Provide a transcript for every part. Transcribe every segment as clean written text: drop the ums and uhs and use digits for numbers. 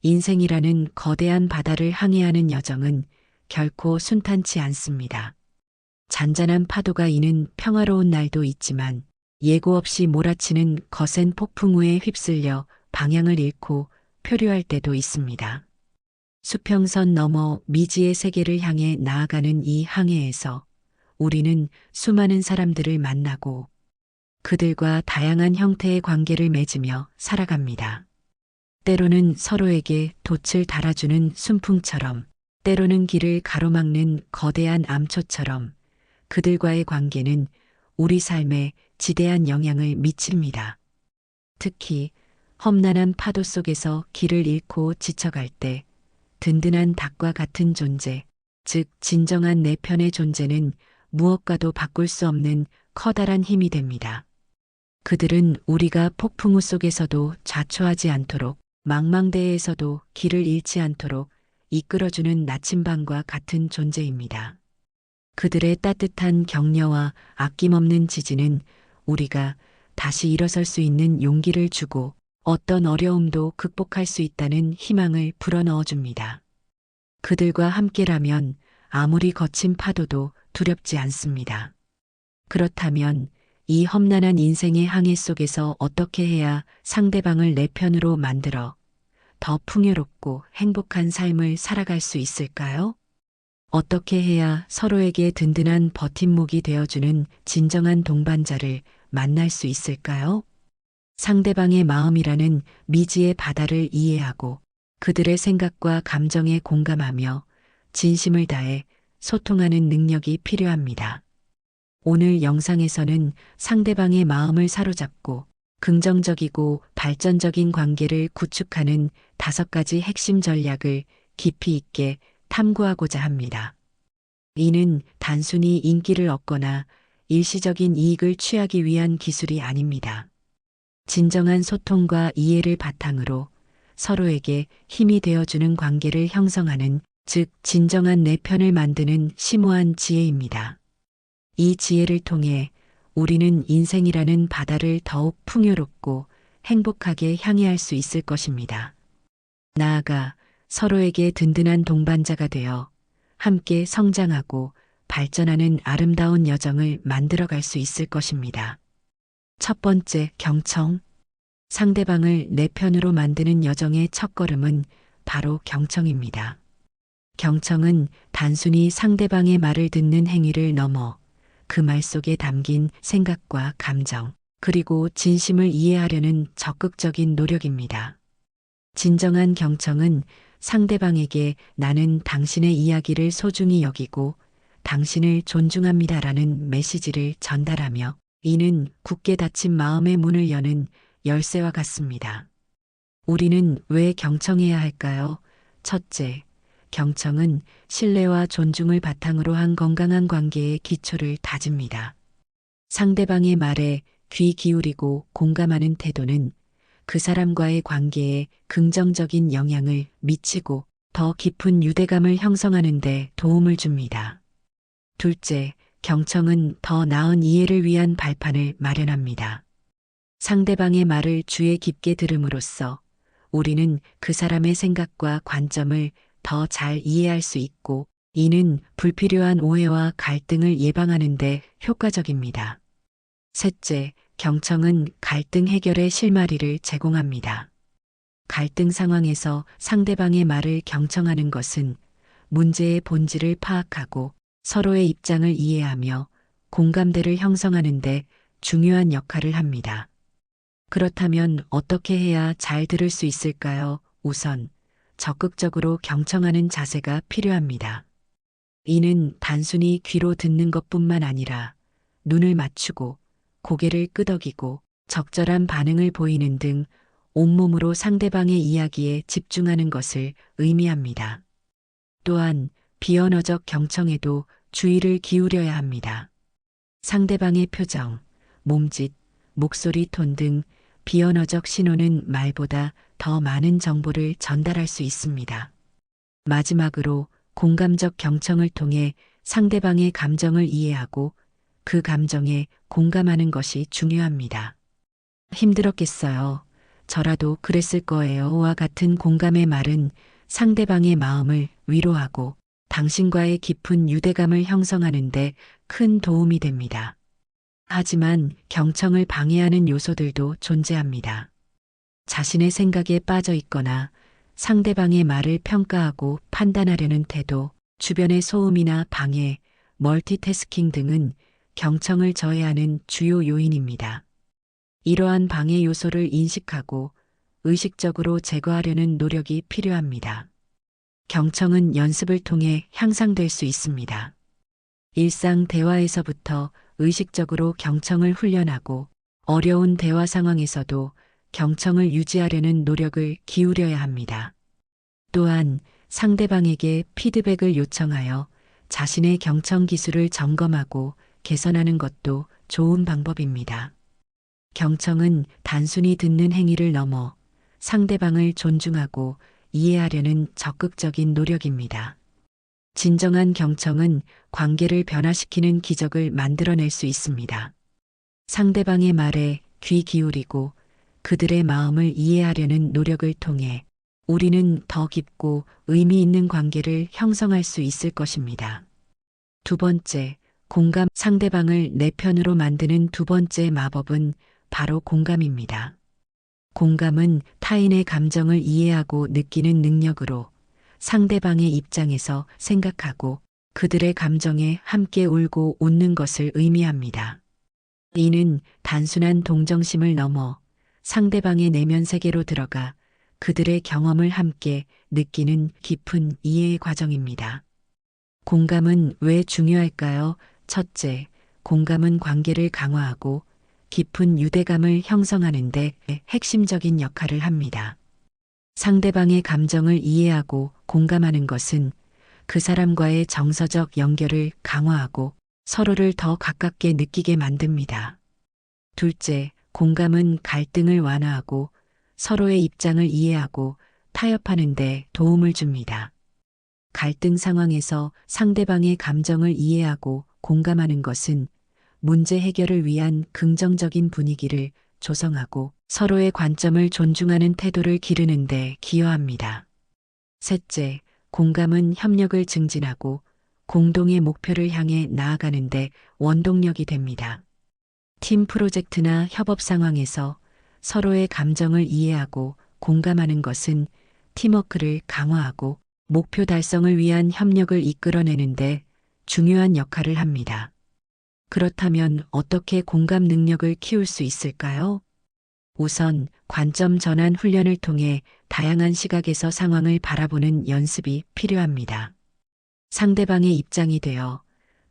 인생이라는 거대한 바다를 항해하는 여정은 결코 순탄치 않습니다. 잔잔한 파도가 이는 평화로운 날도 있지만 예고 없이 몰아치는 거센 폭풍 우에 휩쓸려 방향을 잃고 표류할 때도 있습니다. 수평선 너머 미지의 세계를 향해 나아가는 이 항해에서 우리는 수많은 사람들을 만나고 그들과 다양한 형태의 관계를 맺으며 살아갑니다. 때로는 서로에게 돛을 달아주는 순풍처럼, 때로는 길을 가로막는 거대한 암초처럼 그들과의 관계는 우리 삶에 지대한 영향을 미칩니다. 특히 험난한 파도 속에서 길을 잃고 지쳐갈 때 든든한 닭과 같은 존재, 즉 진정한 내 편의 존재는 무엇과도 바꿀 수 없는 커다란 힘이 됩니다. 그들은 우리가 폭풍우 속에서도 좌초하지 않도록, 망망대해에서도 길을 잃지 않도록 이끌어주는 나침반과 같은 존재입니다. 그들의 따뜻한 격려와 아낌없는 지지는 우리가 다시 일어설 수 있는 용기를 주고 어떤 어려움도 극복할 수 있다는 희망을 불어넣어 줍니다. 그들과 함께라면 아무리 거친 파도도 두렵지 않습니다. 그렇다면 이 험난한 인생의 항해 속에서 어떻게 해야 상대방을 내 편으로 만들어 더 풍요롭고 행복한 삶을 살아갈 수 있을까요? 어떻게 해야 서로에게 든든한 버팀목이 되어주는 진정한 동반자를 만날 수 있을까요? 상대방의 마음이라는 미지의 바다를 이해하고 그들의 생각과 감정에 공감하며 진심을 다해 소통하는 능력이 필요합니다. 오늘 영상에서는 상대방의 마음을 사로잡고 긍정적이고 발전적인 관계를 구축하는 5가지 핵심 전략을 깊이 있게 탐구하고자 합니다. 이는 단순히 인기를 얻거나 일시적인 이익을 취하기 위한 기술이 아닙니다. 진정한 소통과 이해를 바탕으로 서로에게 힘이 되어주는 관계를 형성하는, 즉 진정한 내 편을 만드는 심오한 지혜입니다. 이 지혜를 통해 우리는 인생이라는 바다를 더욱 풍요롭고 행복하게 향해할 수 있을 것입니다. 나아가 서로에게 든든한 동반자가 되어 함께 성장하고 발전하는 아름다운 여정을 만들어갈 수 있을 것입니다. 첫 번째, 경청. 상대방을 내 편으로 만드는 여정의 첫걸음은 바로 경청입니다. 경청은 단순히 상대방의 말을 듣는 행위를 넘어 그 말 속에 담긴 생각과 감정, 그리고 진심을 이해하려는 적극적인 노력입니다. 진정한 경청은 상대방에게 나는 당신의 이야기를 소중히 여기고 당신을 존중합니다라는 메시지를 전달하며, 이는 굳게 닫힌 마음의 문을 여는 열쇠와 같습니다. 우리는 왜 경청해야 할까요? 첫째, 경청은 신뢰와 존중을 바탕으로 한 건강한 관계의 기초를 다집니다. 상대방의 말에 귀 기울이고 공감하는 태도는 그 사람과의 관계에 긍정적인 영향을 미치고 더 깊은 유대감을 형성하는 데 도움을 줍니다. 둘째, 경청은 더 나은 이해를 위한 발판을 마련합니다. 상대방의 말을 주의 깊게 들음으로써 우리는 그 사람의 생각과 관점을 더 잘 이해할 수 있고, 이는 불필요한 오해와 갈등을 예방하는 데 효과적입니다. 셋째, 경청은 갈등 해결의 실마리를 제공합니다. 갈등 상황에서 상대방의 말을 경청하는 것은 문제의 본질을 파악하고 서로의 입장을 이해하며 공감대를 형성하는 데 중요한 역할을 합니다. 그렇다면 어떻게 해야 잘 들을 수 있을까요? 우선 적극적으로 경청하는 자세가 필요합니다. 이는 단순히 귀로 듣는 것뿐만 아니라 눈을 맞추고 고개를 끄덕이고 적절한 반응을 보이는 등 온몸으로 상대방의 이야기에 집중하는 것을 의미합니다. 또한 비언어적 경청에도 주의를 기울여야 합니다. 상대방의 표정, 몸짓, 목소리 톤 등 비언어적 신호는 말보다 더 많은 정보를 전달할 수 있습니다. 마지막으로 공감적 경청을 통해 상대방의 감정을 이해하고 그 감정에 공감하는 것이 중요합니다. 힘들었겠어요. 저라도 그랬을 거예요와 같은 공감의 말은 상대방의 마음을 위로하고 당신과의 깊은 유대감을 형성하는 데 큰 도움이 됩니다. 하지만 경청을 방해하는 요소들도 존재합니다. 자신의 생각에 빠져 있거나 상대방의 말을 평가하고 판단하려는 태도, 주변의 소음이나 방해, 멀티태스킹 등은 경청을 저해하는 주요 요인입니다. 이러한 방해 요소를 인식하고 의식적으로 제거하려는 노력이 필요합니다. 경청은 연습을 통해 향상될 수 있습니다. 일상 대화에서부터 의식적으로 경청을 훈련하고 어려운 대화 상황에서도 경청을 유지하려는 노력을 기울여야 합니다. 또한 상대방에게 피드백을 요청하여 자신의 경청 기술을 점검하고 개선하는 것도 좋은 방법입니다. 경청은 단순히 듣는 행위를 넘어 상대방을 존중하고 이해하려는 적극적인 노력입니다. 진정한 경청은 관계를 변화시키는 기적을 만들어낼 수 있습니다. 상대방의 말에 귀 기울이고 그들의 마음을 이해하려는 노력을 통해 우리는 더 깊고 의미 있는 관계를 형성할 수 있을 것입니다. 두 번째, 공감. 상대방을 내 편으로 만드는 두 번째 마법은 바로 공감입니다. 공감은 타인의 감정을 이해하고 느끼는 능력으로 상대방의 입장에서 생각하고 그들의 감정에 함께 울고 웃는 것을 의미합니다. 이는 단순한 동정심을 넘어 상대방의 내면 세계로 들어가 그들의 경험을 함께 느끼는 깊은 이해의 과정입니다. 공감은 왜 중요할까요? 첫째, 공감은 관계를 강화하고 깊은 유대감을 형성하는 데 핵심적인 역할을 합니다. 상대방의 감정을 이해하고 공감하는 것은 그 사람과의 정서적 연결을 강화하고 서로를 더 가깝게 느끼게 만듭니다. 둘째, 공감은 갈등을 완화하고 서로의 입장을 이해하고 타협하는 데 도움을 줍니다. 갈등 상황에서 상대방의 감정을 이해하고 공감하는 것은 문제 해결을 위한 긍정적인 분위기를 조성하고 서로의 관점을 존중하는 태도를 기르는 데 기여합니다. 셋째, 공감은 협력을 증진하고 공동의 목표를 향해 나아가는 데 원동력이 됩니다. 팀 프로젝트나 협업 상황에서 서로의 감정을 이해하고 공감하는 것은 팀워크를 강화하고 목표 달성을 위한 협력을 이끌어내는데 중요한 역할을 합니다. 그렇다면 어떻게 공감 능력을 키울 수 있을까요? 우선 관점 전환 훈련을 통해 다양한 시각에서 상황을 바라보는 연습이 필요합니다. 상대방의 입장이 되어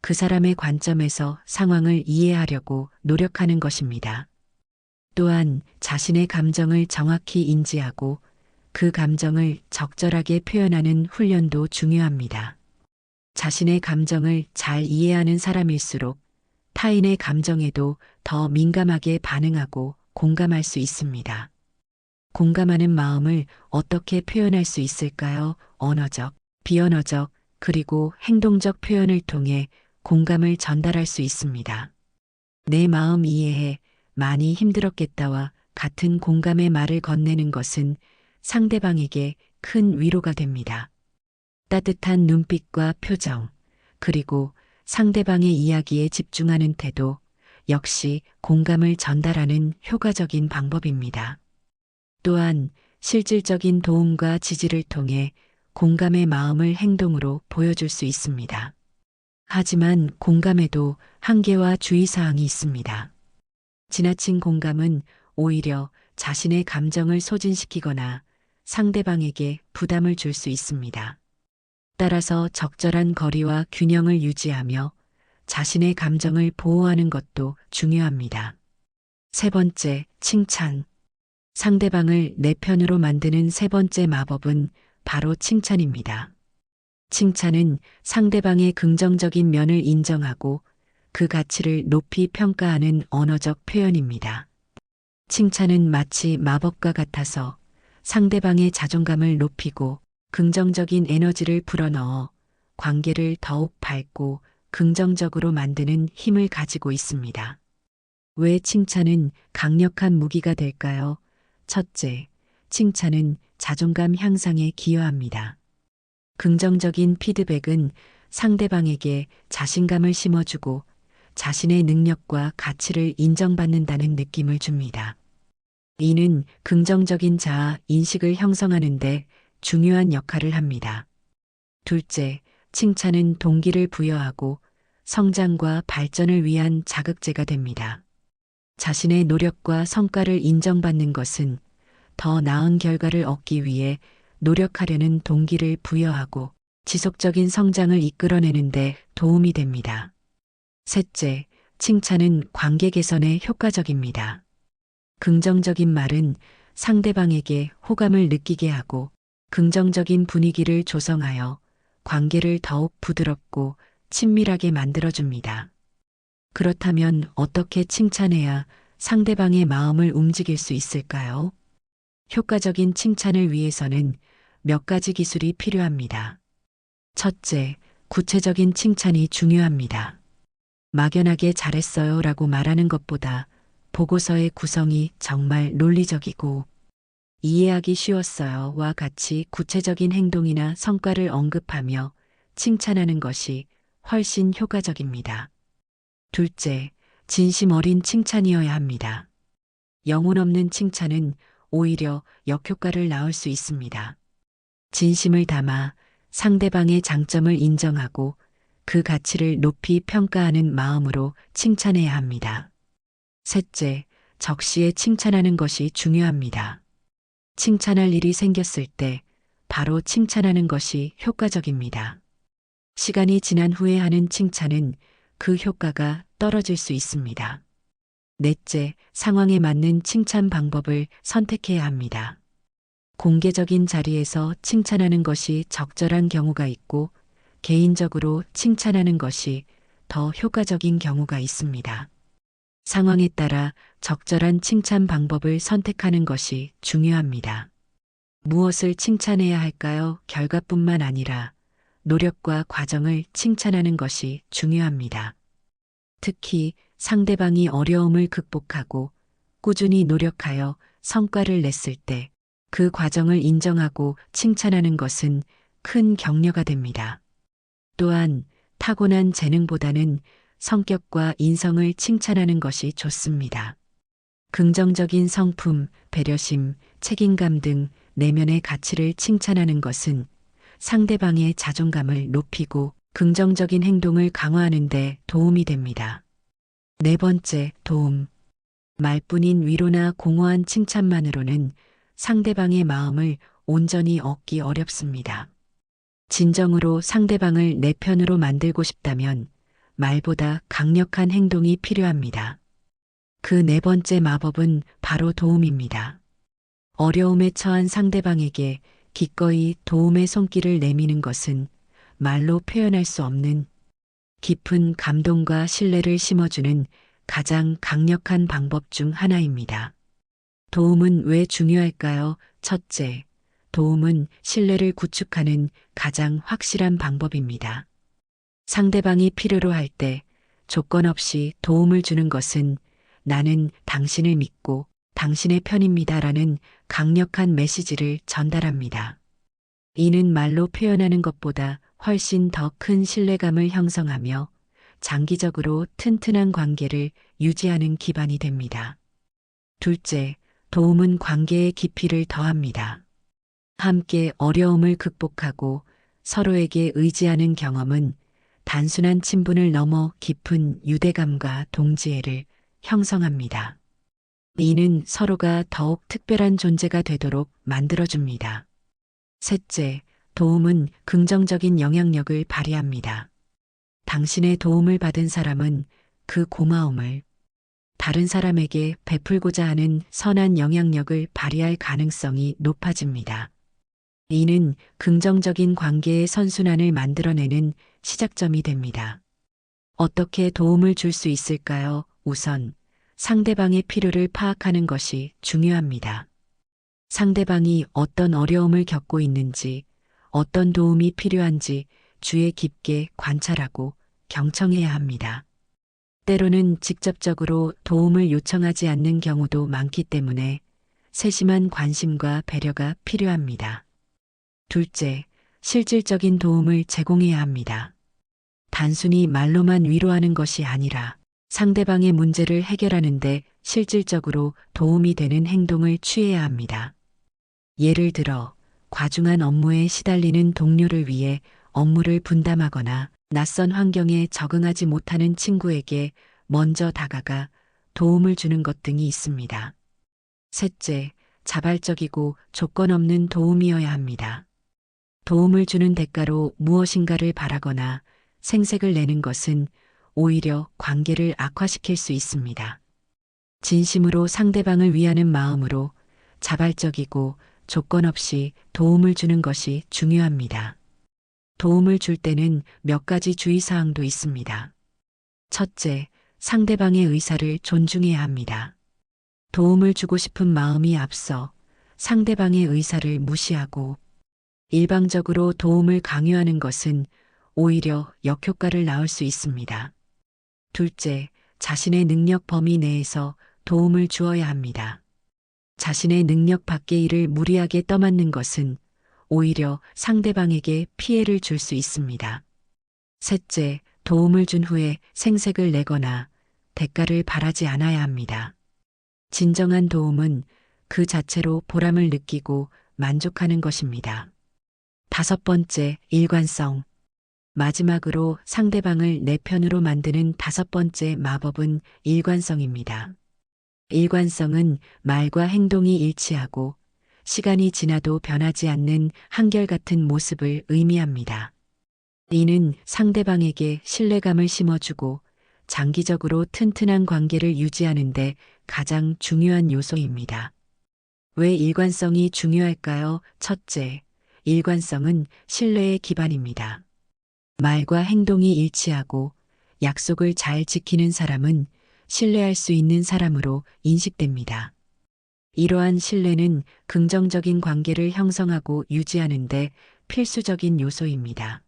그 사람의 관점에서 상황을 이해하려고 노력하는 것입니다. 또한 자신의 감정을 정확히 인지하고 그 감정을 적절하게 표현하는 훈련도 중요합니다. 자신의 감정을 잘 이해하는 사람일수록 타인의 감정에도 더 민감하게 반응하고 공감할 수 있습니다. 공감하는 마음을 어떻게 표현할 수 있을까요? 언어적, 비언어적, 그리고 행동적 표현을 통해 공감을 전달할 수 있습니다. 내 마음 이해해, 많이 힘들었겠다와 같은 공감의 말을 건네는 것은 상대방에게 큰 위로가 됩니다. 따뜻한 눈빛과 표정, 그리고 상대방의 이야기에 집중하는 태도 역시 공감을 전달하는 효과적인 방법입니다. 또한 실질적인 도움과 지지를 통해 공감의 마음을 행동으로 보여줄 수 있습니다. 하지만 공감에도 한계와 주의사항이 있습니다. 지나친 공감은 오히려 자신의 감정을 소진시키거나 상대방에게 부담을 줄 수 있습니다. 따라서 적절한 거리와 균형을 유지하며 자신의 감정을 보호하는 것도 중요합니다. 세 번째, 칭찬. 상대방을 내 편으로 만드는 세 번째 마법은 바로 칭찬입니다. 칭찬은 상대방의 긍정적인 면을 인정하고 그 가치를 높이 평가하는 언어적 표현입니다. 칭찬은 마치 마법과 같아서 상대방의 자존감을 높이고 긍정적인 에너지를 불어넣어 관계를 더욱 밝고 긍정적으로 만드는 힘을 가지고 있습니다. 왜 칭찬은 강력한 무기가 될까요? 첫째, 칭찬은 자존감 향상에 기여합니다. 긍정적인 피드백은 상대방에게 자신감을 심어주고 자신의 능력과 가치를 인정받는다는 느낌을 줍니다. 이는 긍정적인 자아 인식을 형성하는 데 중요한 역할을 합니다. 둘째, 칭찬은 동기를 부여하고 성장과 발전을 위한 자극제가 됩니다. 자신의 노력과 성과를 인정받는 것은 더 나은 결과를 얻기 위해 노력하려는 동기를 부여하고 지속적인 성장을 이끌어내는데 도움이 됩니다. 셋째, 칭찬은 관계 개선에 효과적입니다. 긍정적인 말은 상대방에게 호감을 느끼게 하고 긍정적인 분위기를 조성하여 관계를 더욱 부드럽고 친밀하게 만들어줍니다. 그렇다면 어떻게 칭찬해야 상대방의 마음을 움직일 수 있을까요? 효과적인 칭찬을 위해서는 몇 가지 기술이 필요합니다. 첫째, 구체적인 칭찬이 중요합니다. 막연하게 잘했어요 라고 말하는 것보다 보고서의 구성이 정말 논리적이고 이해하기 쉬웠어요와 같이 구체적인 행동이나 성과를 언급하며 칭찬하는 것이 훨씬 효과적입니다. 둘째, 진심 어린 칭찬이어야 합니다. 영혼 없는 칭찬은 오히려 역효과를 낳을 수 있습니다. 진심을 담아 상대방의 장점을 인정하고 그 가치를 높이 평가하는 마음으로 칭찬해야 합니다. 셋째, 적시에 칭찬하는 것이 중요합니다. 칭찬할 일이 생겼을 때 바로 칭찬하는 것이 효과적입니다. 시간이 지난 후에 하는 칭찬은 그 효과가 떨어질 수 있습니다. 넷째, 상황에 맞는 칭찬 방법을 선택해야 합니다. 공개적인 자리에서 칭찬하는 것이 적절한 경우가 있고 개인적으로 칭찬하는 것이 더 효과적인 경우가 있습니다. 상황에 따라 적절한 칭찬 방법을 선택하는 것이 중요합니다. 무엇을 칭찬해야 할까요? 결과뿐만 아니라 노력과 과정을 칭찬하는 것이 중요합니다. 특히 상대방이 어려움을 극복하고 꾸준히 노력하여 성과를 냈을 때 그 과정을 인정하고 칭찬하는 것은 큰 격려가 됩니다. 또한 타고난 재능보다는 성격과 인성을 칭찬하는 것이 좋습니다. 긍정적인 성품, 배려심, 책임감 등 내면의 가치를 칭찬하는 것은 상대방의 자존감을 높이고 긍정적인 행동을 강화하는 데 도움이 됩니다. 네 번째, 도움. 말뿐인 위로나 공허한 칭찬만으로는 상대방의 마음을 온전히 얻기 어렵습니다. 진정으로 상대방을 내 편으로 만들고 싶다면 말보다 강력한 행동이 필요합니다. 그 네 번째 마법은 바로 도움입니다. 어려움에 처한 상대방에게 기꺼이 도움의 손길을 내미는 것은 말로 표현할 수 없는 깊은 감동과 신뢰를 심어주는 가장 강력한 방법 중 하나입니다. 도움은 왜 중요할까요? 첫째, 도움은 신뢰를 구축하는 가장 확실한 방법입니다. 상대방이 필요로 할 때 조건 없이 도움을 주는 것은 나는 당신을 믿고 당신의 편입니다라는 강력한 메시지를 전달합니다. 이는 말로 표현하는 것보다 훨씬 더 큰 신뢰감을 형성하며 장기적으로 튼튼한 관계를 유지하는 기반이 됩니다. 둘째, 도움은 관계의 깊이를 더합니다. 함께 어려움을 극복하고 서로에게 의지하는 경험은 단순한 친분을 넘어 깊은 유대감과 동지애를 형성합니다. 이는 서로가 더욱 특별한 존재가 되도록 만들어줍니다. 셋째, 도움은 긍정적인 영향력을 발휘합니다. 당신의 도움을 받은 사람은 그 고마움을 다른 사람에게 베풀고자 하는 선한 영향력을 발휘할 가능성이 높아집니다. 이는 긍정적인 관계의 선순환을 만들어내는 시작점이 됩니다. 어떻게 도움을 줄 수 있을까요? 우선 상대방의 필요를 파악하는 것이 중요합니다. 상대방이 어떤 어려움을 겪고 있는지, 어떤 도움이 필요한지 주의 깊게 관찰하고 경청해야 합니다. 때로는 직접적으로 도움을 요청하지 않는 경우도 많기 때문에 세심한 관심과 배려가 필요합니다. 둘째, 실질적인 도움을 제공해야 합니다. 단순히 말로만 위로하는 것이 아니라 상대방의 문제를 해결하는데 실질적으로 도움이 되는 행동을 취해야 합니다. 예를 들어, 과중한 업무에 시달리는 동료를 위해 업무를 분담하거나 낯선 환경에 적응하지 못하는 친구에게 먼저 다가가 도움을 주는 것 등이 있습니다. 셋째, 자발적이고 조건 없는 도움이어야 합니다. 도움을 주는 대가로 무엇인가를 바라거나 생색을 내는 것은 오히려 관계를 악화시킬 수 있습니다. 진심으로 상대방을 위하는 마음으로 자발적이고 조건 없이 도움을 주는 것이 중요합니다. 도움을 줄 때는 몇 가지 주의사항도 있습니다. 첫째, 상대방의 의사를 존중해야 합니다. 도움을 주고 싶은 마음이 앞서 상대방의 의사를 무시하고 일방적으로 도움을 강요하는 것은 오히려 역효과를 낳을 수 있습니다. 둘째, 자신의 능력 범위 내에서 도움을 주어야 합니다. 자신의 능력 밖의 일을 무리하게 떠맡는 것은 오히려 상대방에게 피해를 줄 수 있습니다. 셋째, 도움을 준 후에 생색을 내거나 대가를 바라지 않아야 합니다. 진정한 도움은 그 자체로 보람을 느끼고 만족하는 것입니다. 다섯 번째, 일관성. 마지막으로 상대방을 내 편으로 만드는 다섯 번째 마법은 일관성입니다. 일관성은 말과 행동이 일치하고 시간이 지나도 변하지 않는 한결같은 모습을 의미합니다. 이는 상대방에게 신뢰감을 심어주고 장기적으로 튼튼한 관계를 유지하는 데 가장 중요한 요소입니다. 왜 일관성이 중요할까요? 첫째, 일관성은 신뢰의 기반입니다. 말과 행동이 일치하고 약속을 잘 지키는 사람은 신뢰할 수 있는 사람으로 인식됩니다. 이러한 신뢰는 긍정적인 관계를 형성하고 유지하는데 필수적인 요소입니다.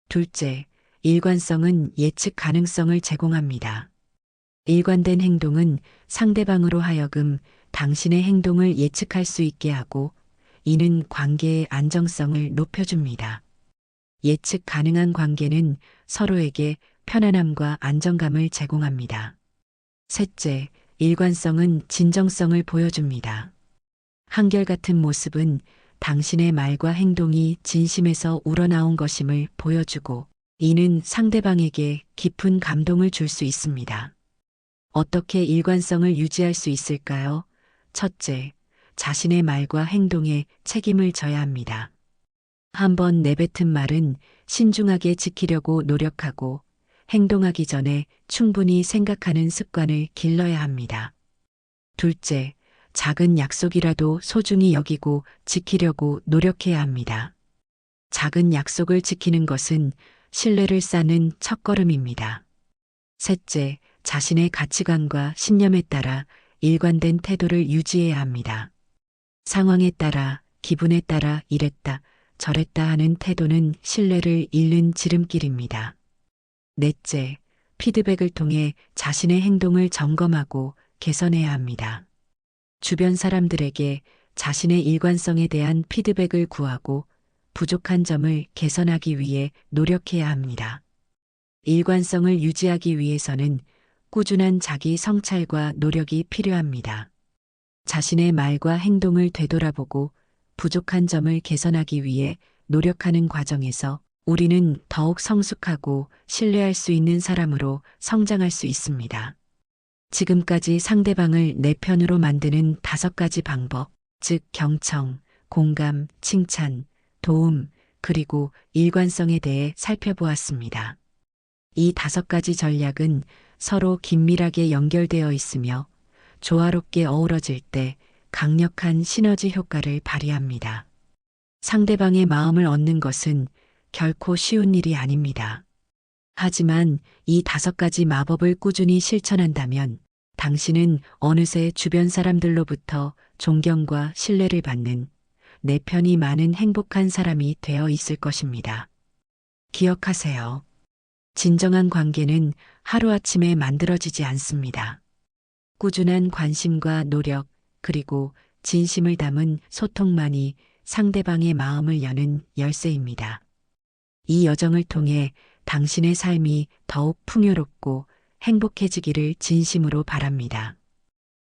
둘째, 일관성은 예측 가능성을 제공합니다. 일관된 행동은 상대방으로 하여금 당신의 행동을 예측할 수 있게 하고 이는 관계의 안정성을 높여줍니다. 예측 가능한 관계는 서로에게 편안함과 안정감을 제공합니다. 셋째, 일관성은 진정성을 보여줍니다. 한결같은 모습은 당신의 말과 행동이 진심에서 우러나온 것임을 보여주고 이는 상대방에게 깊은 감동을 줄 수 있습니다. 어떻게 일관성을 유지할 수 있을까요? 첫째, 자신의 말과 행동에 책임을 져야 합니다. 한번 내뱉은 말은 신중하게 지키려고 노력하고 행동하기 전에 충분히 생각하는 습관을 길러야 합니다. 둘째, 작은 약속이라도 소중히 여기고 지키려고 노력해야 합니다. 작은 약속을 지키는 것은 신뢰를 쌓는 첫걸음입니다. 셋째, 자신의 가치관과 신념에 따라 일관된 태도를 유지해야 합니다. 상황에 따라, 기분에 따라 이랬다, 저랬다 하는 태도는 신뢰를 잃는 지름길입니다. 넷째, 피드백을 통해 자신의 행동을 점검하고 개선해야 합니다. 주변 사람들에게 자신의 일관성에 대한 피드백을 구하고 부족한 점을 개선하기 위해 노력해야 합니다. 일관성을 유지하기 위해서는 꾸준한 자기 성찰과 노력이 필요합니다. 자신의 말과 행동을 되돌아보고 부족한 점을 개선하기 위해 노력하는 과정에서 우리는 더욱 성숙하고 신뢰할 수 있는 사람으로 성장할 수 있습니다. 지금까지 상대방을 내 편으로 만드는 5가지 방법, 즉 경청, 공감, 칭찬, 도움, 그리고 일관성에 대해 살펴보았습니다. 이 5가지 전략은 서로 긴밀하게 연결되어 있으며 조화롭게 어우러질 때 강력한 시너지 효과를 발휘합니다. 상대방의 마음을 얻는 것은 결코 쉬운 일이 아닙니다. 하지만 이 5가지 마법을 꾸준히 실천한다면 당신은 어느새 주변 사람들로부터 존경과 신뢰를 받는 내 편이 많은 행복한 사람이 되어 있을 것입니다. 기억하세요. 진정한 관계는 하루아침에 만들어지지 않습니다. 꾸준한 관심과 노력, 그리고 진심을 담은 소통만이 상대방의 마음을 여는 열쇠입니다. 이 여정을 통해 당신의 삶이 더욱 풍요롭고 행복해지기를 진심으로 바랍니다.